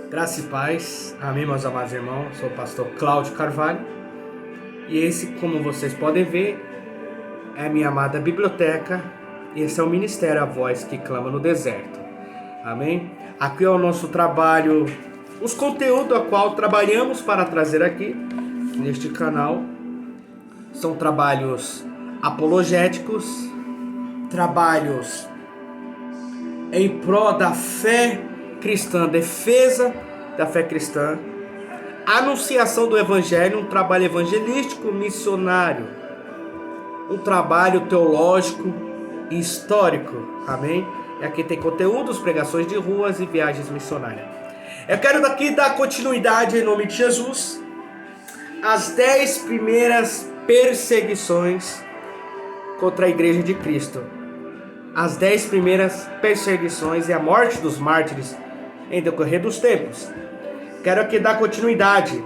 Graça e paz, amém, meus amados irmãos. Sou o pastor Cláudio Carvalho e esse, como vocês podem ver, é a minha amada biblioteca. Esse é o Ministério A Voz que Clama no Deserto, amém. Aqui é o nosso trabalho, os conteúdos a qual trabalhamos para trazer aqui neste canal são trabalhos apologéticos, trabalhos em prol da fé cristã, defesa da fé cristã, anunciação do evangelho, um trabalho evangelístico missionário, um trabalho teológico e histórico, amém? E aqui tem conteúdos, pregações de ruas e viagens missionárias. Eu quero daqui dar continuidade em nome de Jesus às 10 primeiras perseguições contra a igreja de Cristo. As 10 primeiras perseguições e a morte dos mártires em decorrer dos tempos. Quero aqui dar continuidade,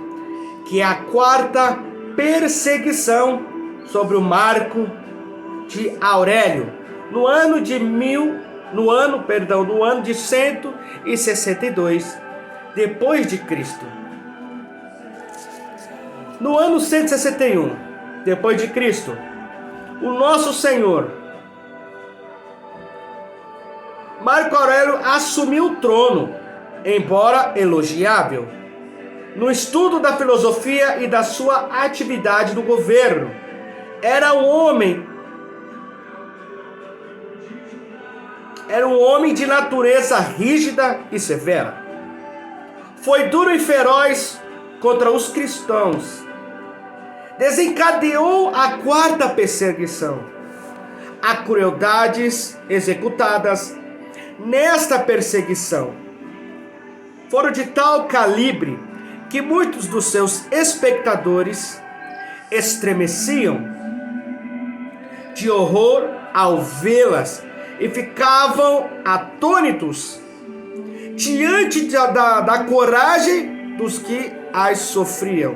que é a quarta perseguição sobre o Marco de Aurélio, no ano de 162 depois de Cristo. No ano 161 depois de Cristo, o nosso Senhor Marco Aurélio assumiu o trono, embora elogiável, no estudo da filosofia e da sua atividade no governo. Era um homem de natureza rígida e severa. Foi duro e feroz contra os cristãos. Desencadeou a quarta perseguição. Há crueldades executadas nesta perseguição foram de tal calibre que muitos dos seus espectadores estremeciam de horror ao vê-las e ficavam atônitos diante da coragem dos que as sofriam.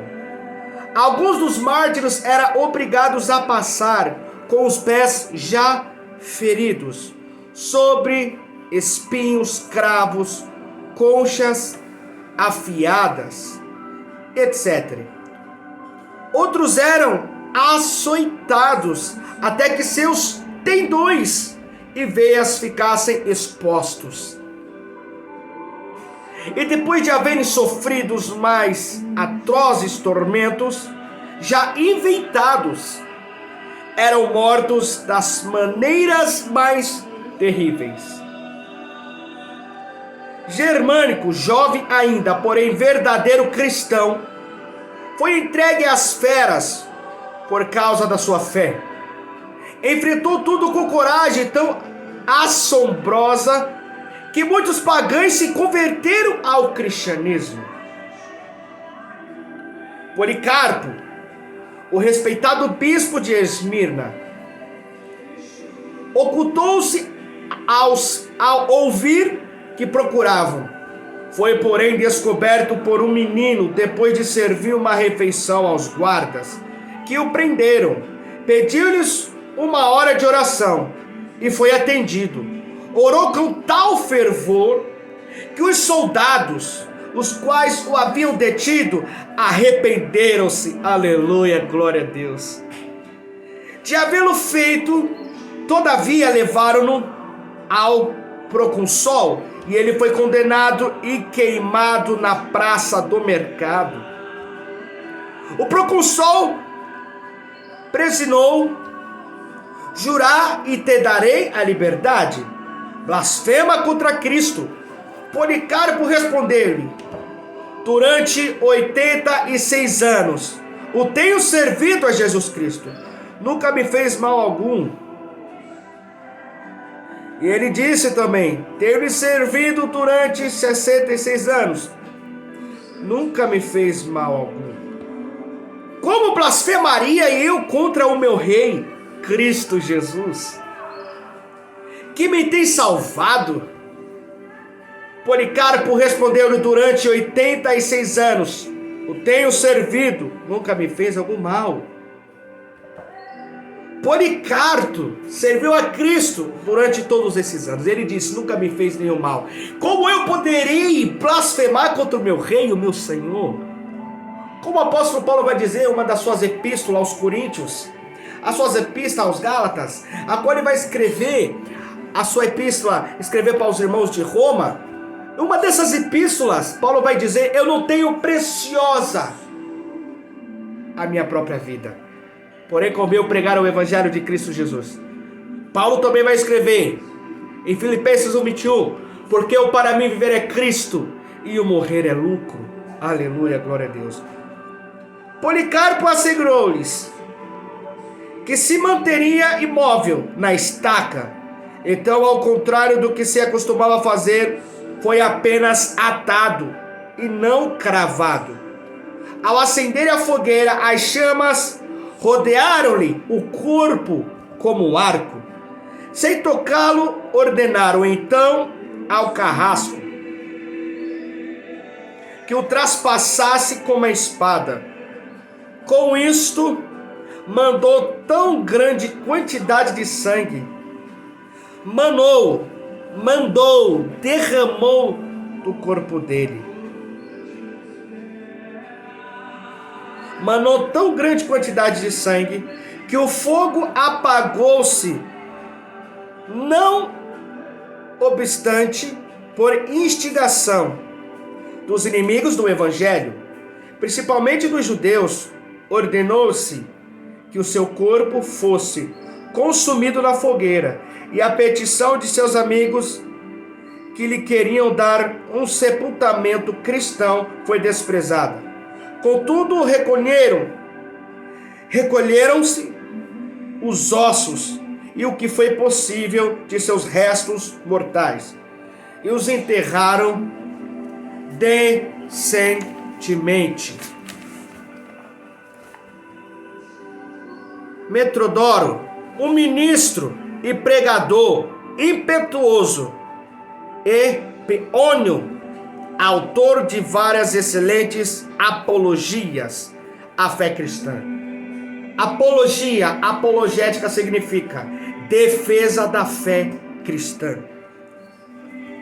Alguns dos mártires eram obrigados a passar com os pés já feridos sobre espinhos, cravos, conchas afiadas, etc. Outros eram açoitados até que seus tendões e veias ficassem expostos. E depois de haverem sofrido os mais atrozes tormentos, já inventados, eram mortos das maneiras mais terríveis. Germânico, jovem ainda, porém verdadeiro cristão, foi entregue às feras por causa da sua fé. Enfrentou tudo com coragem tão assombrosa que muitos pagãos se converteram ao cristianismo. Policarpo, o respeitado bispo de Esmirna, ocultou-se ao ouvir que procuravam. Foi, porém, descoberto por um menino depois de servir uma refeição aos guardas, que o prenderam. Pediu-lhes uma hora de oração e foi atendido. Orou com tal fervor que os soldados, os quais o haviam detido, arrependeram-se. Aleluia, glória a Deus. De havê-lo feito, todavia levaram-no ao proconsol, e ele foi condenado e queimado na praça do mercado. O proconsol presionou: jurar e te darei a liberdade. Blasfema contra Cristo. Policarpo respondeu-lhe: durante 86 anos o tenho servido a Jesus Cristo, nunca me fez mal algum. E ele disse também: tenho-lhe servido durante 66 anos, nunca me fez mal algum. Como blasfemaria eu contra o meu rei, Cristo Jesus, que me tem salvado? Policarpo respondeu-lhe: durante 86 anos o tenho servido, nunca me fez algum mal. Policarpo serviu a Cristo durante todos esses anos. Ele disse: nunca me fez nenhum mal. Como eu poderei blasfemar contra o meu rei, o meu Senhor? Como o apóstolo Paulo vai dizer em uma das suas epístolas aos Coríntios, as suas epístolas aos Gálatas, a qual ele vai escrever a sua epístola, escrever para os irmãos de Roma. Uma dessas epístolas, Paulo vai dizer: eu não tenho preciosa a minha própria vida, porém convém pregar o evangelho de Cristo Jesus. Paulo também vai escrever em Filipenses 1:21, porque o para mim viver é Cristo e o morrer é lucro. Aleluia, glória a Deus. Policarpo assegurou-lhes que se manteria imóvel na estaca. Então, ao contrário do que se acostumava a fazer, foi apenas atado e não cravado. Ao acender a fogueira, as chamas rodearam-lhe o corpo como um arco. Sem tocá-lo, ordenaram então ao carrasco que o traspassasse com uma espada. Com isto, mandou tão grande quantidade de sangue, derramou do corpo dele. Manou tão grande quantidade de sangue que o fogo apagou-se, não obstante, por instigação dos inimigos do evangelho, principalmente dos judeus, ordenou-se que o seu corpo fosse consumido na fogueira, e a petição de seus amigos que lhe queriam dar um sepultamento cristão foi desprezada. Contudo, recolheram-se os ossos e o que foi possível de seus restos mortais, e os enterraram decentemente. Metrodoro, um ministro e pregador impetuoso, e Peônio, autor de várias excelentes apologias à fé cristã. Apologética significa defesa da fé cristã.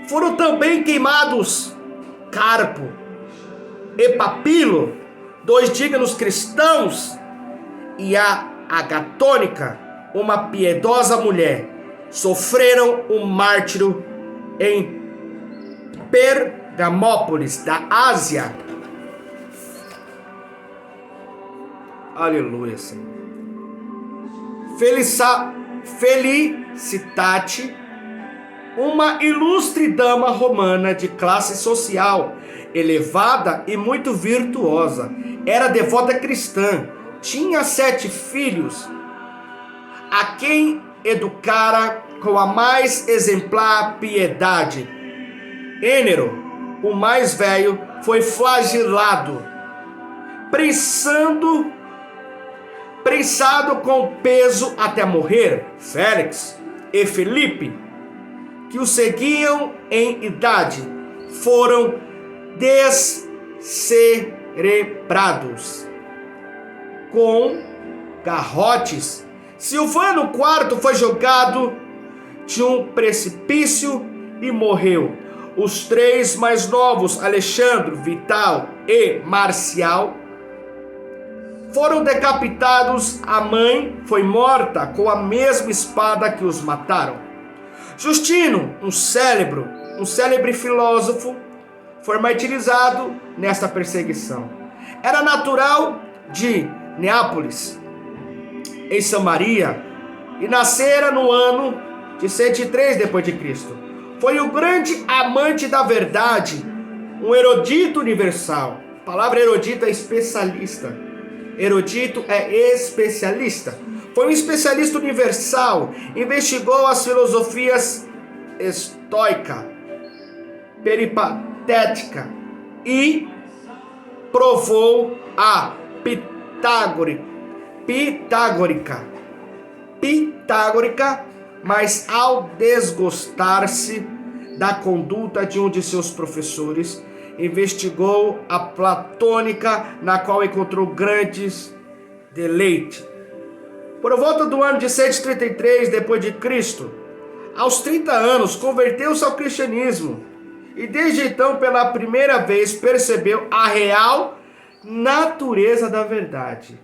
Foram também queimados Carpo e Papilo, 2 dignos cristãos, e a Agatônica, uma piedosa mulher, sofreram um mártiro em Pergamópolis, da Ásia. Aleluia, Senhor. Felicitate, uma ilustre dama romana de classe social elevada e muito virtuosa, era devota cristã, tinha 7 filhos, a quem educara com a mais exemplar piedade. Ênero, o mais velho, foi flagelado, prensado com peso até morrer. Félix e Felipe, que o seguiam em idade, foram descerebrados com garrotes. Silvano IV foi jogado de um precipício e morreu. Os 3 mais novos, Alexandre, Vital e Marcial, foram decapitados. A mãe foi morta com a mesma espada que os mataram. Justino, um célebre filósofo, foi martirizado nesta perseguição. Era natural de Neápolis, em Samaria, e nascera no ano de 103 depois de Cristo. Foi um grande amante da verdade, um erudito universal. A palavra erudito é especialista. Erudito é especialista. Foi um especialista universal, investigou as filosofias estoica, peripatética e provou a pitagórica, mas ao desgostar-se da conduta de um de seus professores, investigou a platônica, na qual encontrou grandes deleites. Por volta do ano de 133 depois de Cristo, aos 30 anos, converteu-se ao cristianismo e desde então, pela primeira vez, percebeu a real natureza da verdade.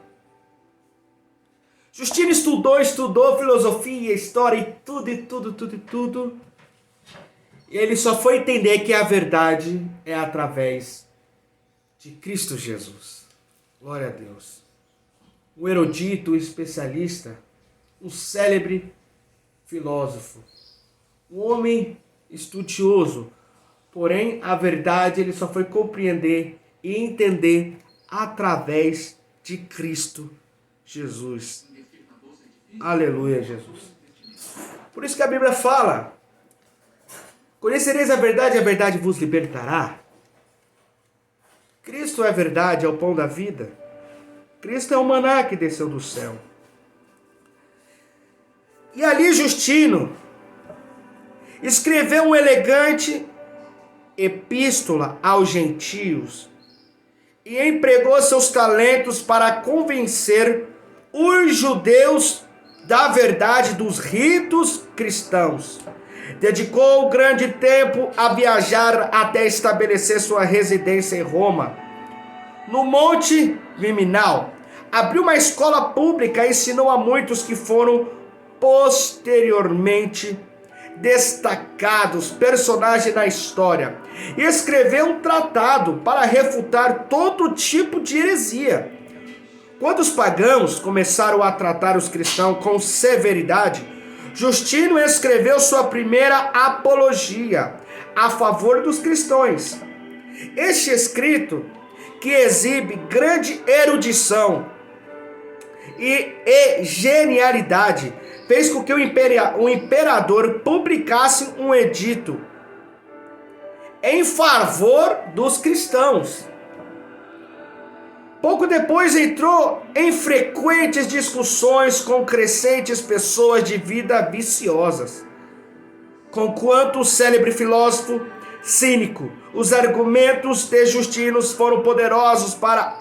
Justino estudou filosofia, história e tudo. E ele só foi entender que a verdade é através de Cristo Jesus. Glória a Deus. Um erudito, um especialista, um célebre filósofo, um homem estudioso, porém a verdade ele só foi compreender e entender através de Cristo Jesus. Aleluia, Jesus. Por isso que a Bíblia fala: conhecereis a verdade vos libertará. Cristo é a verdade, é o pão da vida. Cristo é o maná que desceu do céu. E ali Justino escreveu uma elegante epístola aos gentios e empregou seus talentos para convencer os judeus da verdade dos ritos cristãos. Dedicou grande tempo a viajar até estabelecer sua residência em Roma, no Monte Viminal. Abriu uma escola pública e ensinou a muitos que foram posteriormente destacados personagens da história. E escreveu um tratado para refutar todo tipo de heresia. Quando os pagãos começaram a tratar os cristãos com severidade, Justino escreveu sua primeira apologia a favor dos cristãos. Este escrito, que exibe grande erudição e genialidade, fez com que o imperador publicasse um edito em favor dos cristãos. Pouco depois entrou em frequentes discussões com crescentes pessoas de vida viciosas. Conquanto o célebre filósofo cínico, os argumentos de Justino foram poderosos para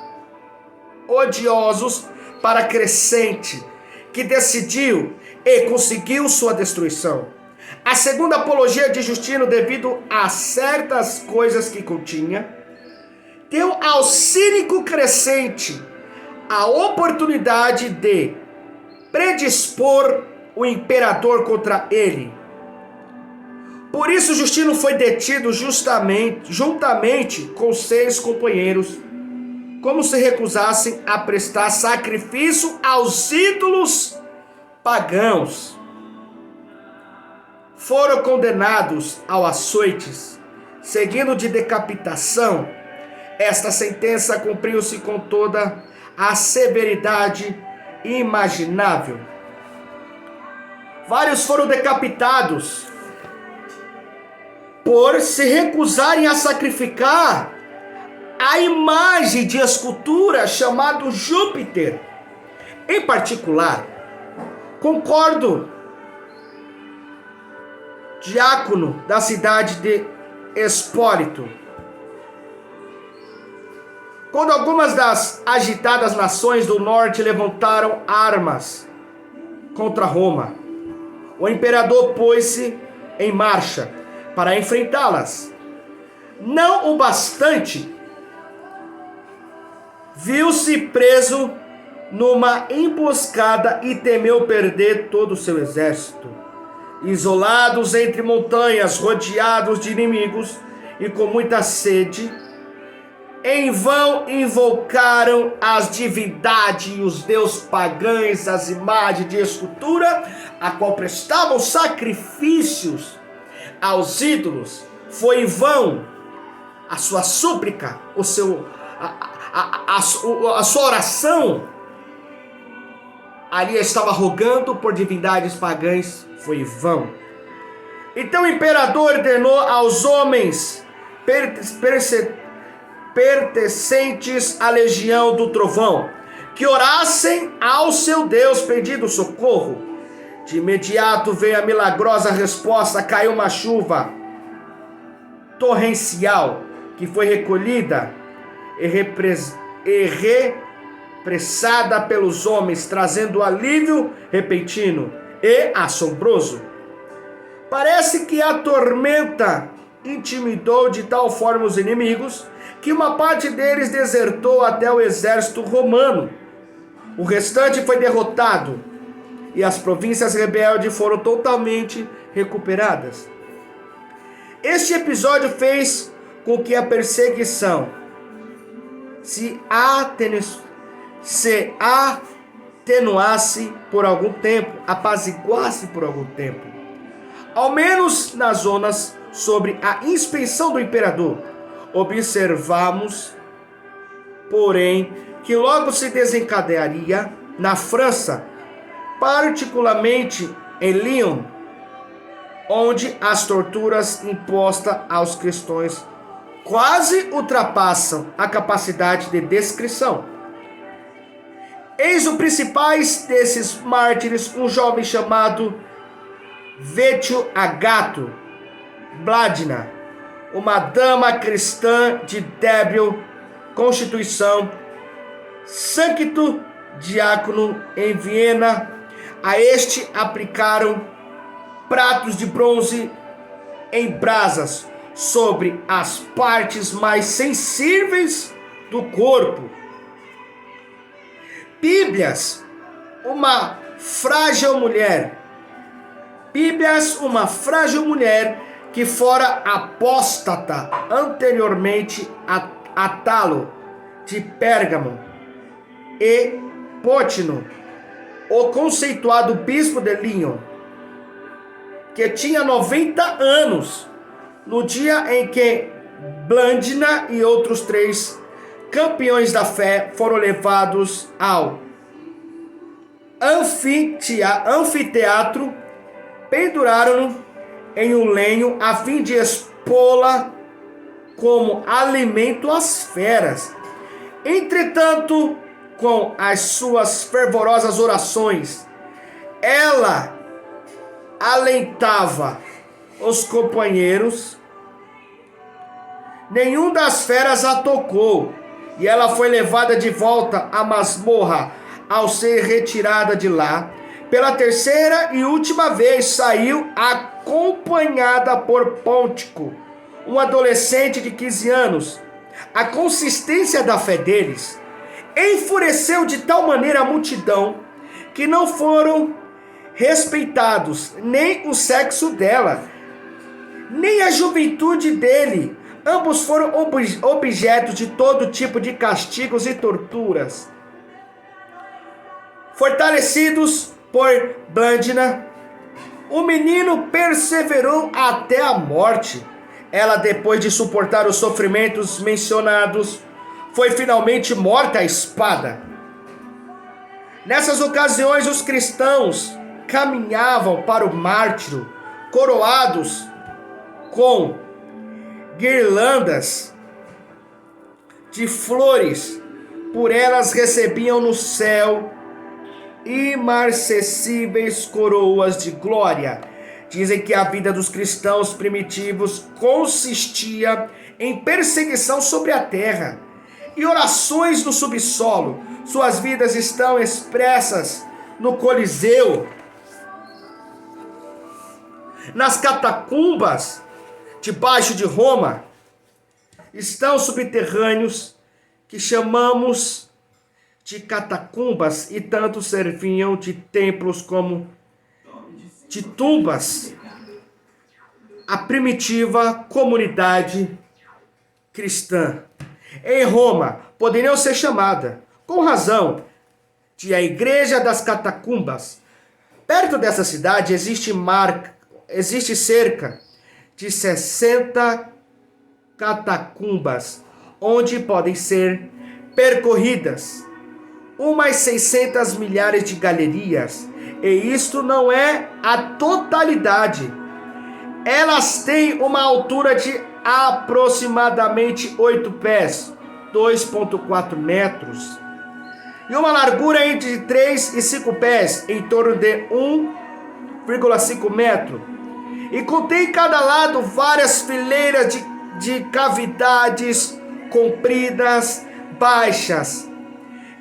odiosos para crescente, que decidiu e conseguiu sua destruição. A segunda apologia de Justino, devido a certas coisas que continha, deu ao cínico crescente a oportunidade de predispor o imperador contra ele. Por isso Justino foi detido juntamente com 6 companheiros, como se recusassem a prestar sacrifício aos ídolos pagãos. Foram condenados ao açoites, seguindo de decapitação. Esta sentença cumpriu-se com toda a severidade imaginável. Vários foram decapitados por se recusarem a sacrificar a imagem de escultura chamado Júpiter. Em particular, concordo, diácono da cidade de Espólito, quando algumas das agitadas nações do norte levantaram armas contra Roma, o imperador pôs-se em marcha para enfrentá-las. Não o bastante, viu-se preso numa emboscada e temeu perder todo o seu exército. Isolados entre montanhas, rodeados de inimigos e com muita sede, em vão invocaram as divindades e os deuses pagãos, as imagens de escultura, a qual prestavam sacrifícios aos ídolos. Foi em vão a sua súplica, a sua oração. Ali estava rogando por divindades pagãs, foi em vão. Então o imperador ordenou aos homens pertencentes à legião do trovão que orassem ao seu Deus pedindo socorro. De imediato veio a milagrosa resposta, caiu uma chuva torrencial que foi recolhida e apressada pelos homens, trazendo alívio repentino e assombroso. Parece que a tormenta intimidou de tal forma os inimigos que uma parte deles desertou até o exército romano. O restante foi derrotado e as províncias rebeldes foram totalmente recuperadas. Este episódio fez com que a perseguição se atenuasse por algum tempo, apaziguasse por algum tempo, ao menos nas zonas sobre a inspeção do imperador. Observamos, porém, que logo se desencadearia na França, particularmente em Lyon, onde as torturas impostas aos cristãos quase ultrapassam a capacidade de descrição. Eis o principais desses mártires, um jovem chamado Vetio Agato Bladina, uma dama cristã de débil constituição, sancto diácono em Viena. A este aplicaram pratos de bronze em brasas sobre as partes mais sensíveis do corpo. Bíblias, uma frágil mulher que fora apóstata anteriormente a Talo de Pérgamo e Pótino, o conceituado bispo de Lyon, que tinha 90 anos no dia em que Blandina e outros 3 campeões da fé foram levados ao anfiteatro, penduraram-no em um lenho a fim de expô-la como alimento às feras. Entretanto, com as suas fervorosas orações, ela alentava os companheiros. Nenhum das feras a tocou, e ela foi levada de volta à masmorra. Ao ser retirada de lá, pela terceira e última vez, saiu acompanhada por Pôntico, um adolescente de 15 anos. A consistência da fé deles enfureceu de tal maneira a multidão que não foram respeitados nem o sexo dela, nem a juventude dele. Ambos foram objetos de todo tipo de castigos e torturas. Fortalecidos por Blandina, o menino perseverou até a morte. Ela, depois de suportar os sofrimentos mencionados, foi finalmente morta à espada. Nessas ocasiões, os cristãos caminhavam para o mártiro, coroados com guirlandas de flores. Por elas recebiam no céu imarcessíveis coroas de glória. Dizem que a vida dos cristãos primitivos consistia em perseguição sobre a terra e orações no subsolo. Suas vidas estão expressas no Coliseu, nas catacumbas debaixo de Roma. Estão subterrâneos que chamamos de catacumbas, e tanto serviam de templos como de tumbas a primitiva comunidade cristã. Em Roma, poderiam ser chamada, com razão, de a Igreja das Catacumbas. Perto dessa cidade existe cerca de 60 catacumbas, onde podem ser percorridas umas 600 milhares de galerias, e isto não é a totalidade. Elas têm uma altura de aproximadamente 8 pés, 2,4 metros, e uma largura entre 3 e 5 pés, em torno de 1,5 metro, e contém em cada lado várias fileiras de cavidades compridas, baixas,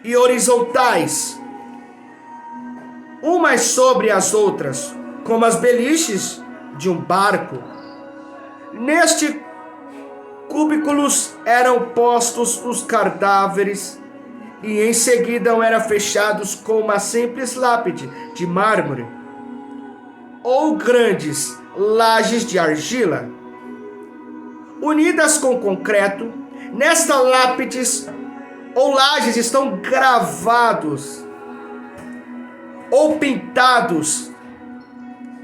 e horizontais, umas sobre as outras, como as beliches de um barco. Neste cubículos eram postos os cadáveres e em seguida eram fechados com uma simples lápide de mármore ou grandes lajes de argila, unidas com concreto. Nestas lápides ou lajes estão gravados ou pintados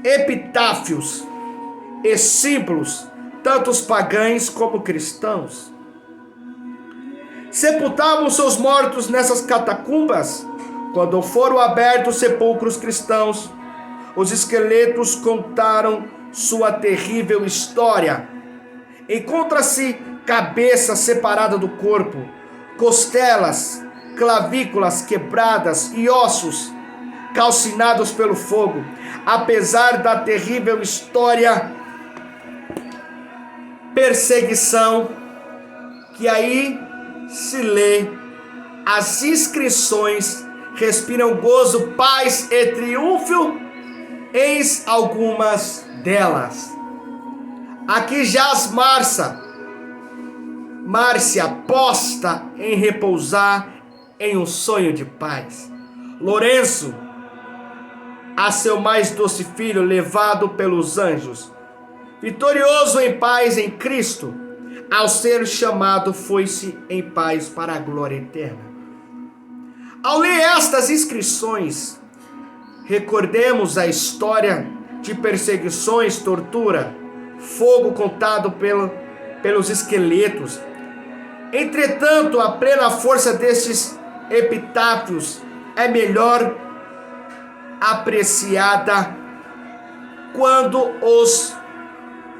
epitáfios e símbolos, tanto os pagãos como cristãos. Sepultavam seus mortos nessas catacumbas. Quando foram abertos sepulcros cristãos, os esqueletos contaram sua terrível história. Encontra-se cabeça separada do corpo, costelas, clavículas quebradas e ossos calcinados pelo fogo. Apesar da terrível história, perseguição que aí se lê, as inscrições respiram gozo, paz e triunfo. Eis algumas delas. Aqui jaz Márcia, posta em repousar em um sonho de paz. Lourenço, a seu mais doce filho, levado pelos anjos, vitorioso em paz em Cristo, ao ser chamado, foi-se em paz para a glória eterna. Ao ler estas inscrições, recordemos a história de perseguições, tortura, fogo contado pelos esqueletos. Entretanto, a plena força destes epitáfios é melhor apreciada quando os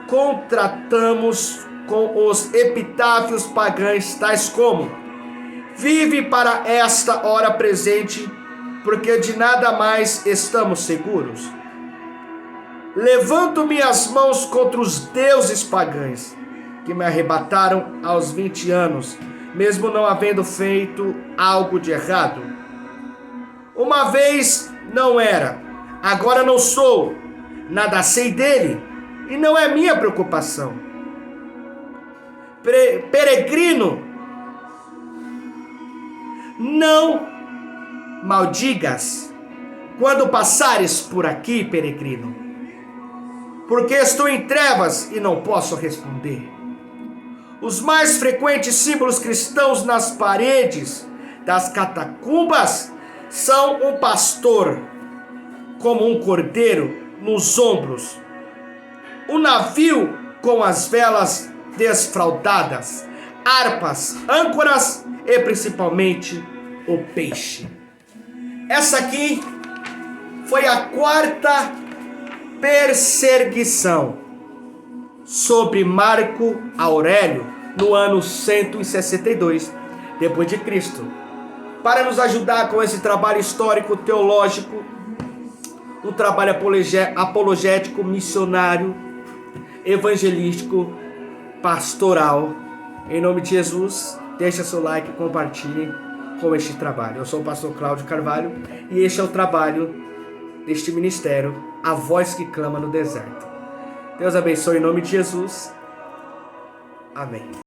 contratamos com os epitáfios pagãos, tais como: vive para esta hora presente, porque de nada mais estamos seguros. Levanto minhas mãos contra os deuses pagãos, que me arrebataram aos 20 anos, mesmo não havendo feito algo de errado. Uma vez não era, agora não sou, nada sei dele, e não é minha preocupação. Peregrino, não maldigas quando passares por aqui, peregrino, porque estou em trevas e não posso responder. Os mais frequentes símbolos cristãos nas paredes das catacumbas são um pastor como um cordeiro nos ombros, um navio com as velas desfraldadas, harpas, âncoras e principalmente o peixe. Essa aqui foi a quarta perseguição sobre Marco Aurélio no ano 162 depois de Cristo. Para nos ajudar com esse trabalho histórico teológico, um trabalho apologético, missionário, evangelístico, pastoral, em nome de Jesus, deixa seu like e compartilhe com este trabalho. Eu sou o pastor Cláudio Carvalho e este é o trabalho deste ministério, a voz que clama no deserto. Deus abençoe em nome de Jesus. Amém.